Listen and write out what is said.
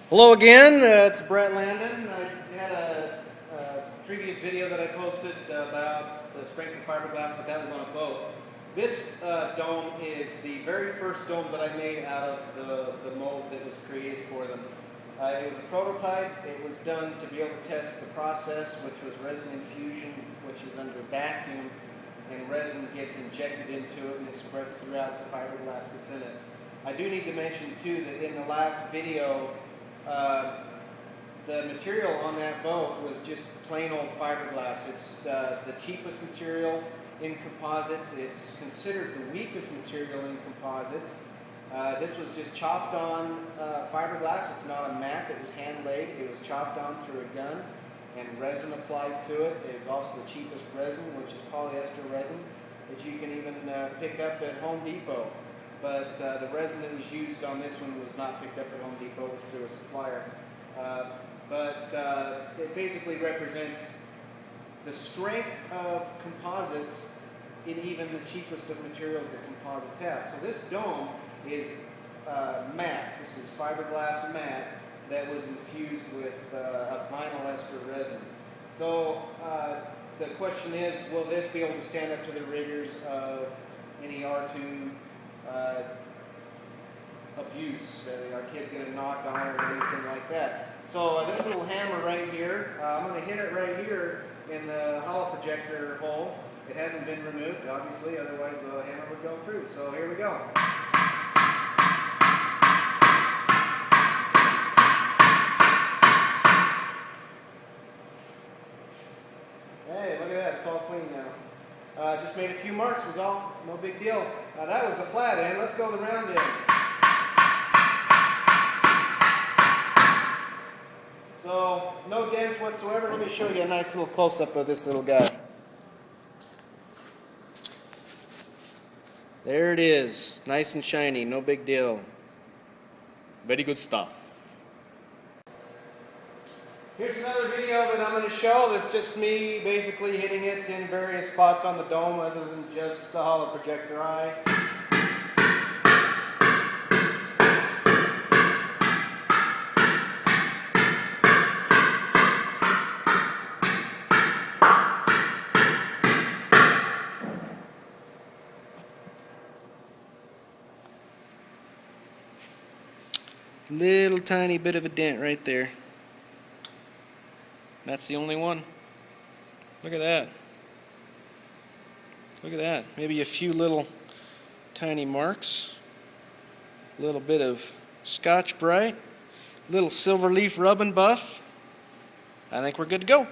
Hello again, it's Brett Landon. I had a previous video that I posted about the strength of fiberglass, but that was on a boat. This dome is the very first dome that I made out of the mold that was created for them. It was a prototype. It was done to be able to test the process, which was resin infusion, which is under vacuum, and resin gets injected into it and it spreads throughout the fiberglass that's in it. I do need to mention too that in the last video, the material on that boat was just plain old fiberglass. It's the cheapest material in composites. It's considered the weakest material in composites. This was just chopped on fiberglass. It's not a mat. It was hand laid. It was chopped on through a gun and resin applied to it. It's also the cheapest resin, which is polyester resin that you can even pick up at Home Depot. But the resin that was used on this one was not picked up at Home Depot. It was through a supplier. It basically represents the strength of composites in even the cheapest of materials that composites have. So this dome is matte. This is fiberglass matte that was infused with a vinyl ester resin. So the question is, will this be able to stand up to the rigors of any R2 abuse? Our kids get a knock on it or anything like that. So this little hammer right here, I'm going to hit it right here in the hollow projector hole. It hasn't been removed, obviously, otherwise the hammer would go through. So here we go. Hey, look at that, it's all clean now. Just made a few marks, was all, no big deal. That was the flat end, let's go the round end. So, no dents whatsoever. Let me show you a nice little close-up of this little guy. There it is, nice and shiny, no big deal. Very good stuff. Here's another video that I'm going to show. That's just me basically hitting it in various spots on the dome other than just the hollow projector eye. Little tiny bit of a dent right there. That's the only one. Look at that. Look at that. Maybe a few little tiny marks. A little bit of Scotch Brite. Little silver leaf rub and buff. I think we're good to go.